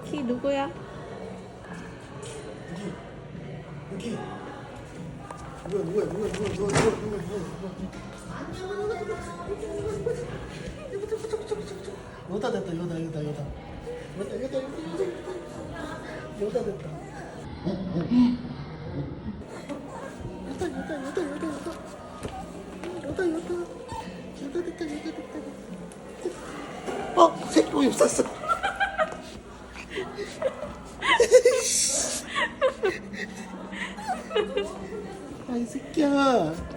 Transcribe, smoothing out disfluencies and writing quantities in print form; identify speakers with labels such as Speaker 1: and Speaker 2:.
Speaker 1: 루키 누구야?
Speaker 2: 여기 누구야 요다 됐다 요다 됐다 요다 됐다 새끼 오줌 쌌어 아이 새끼야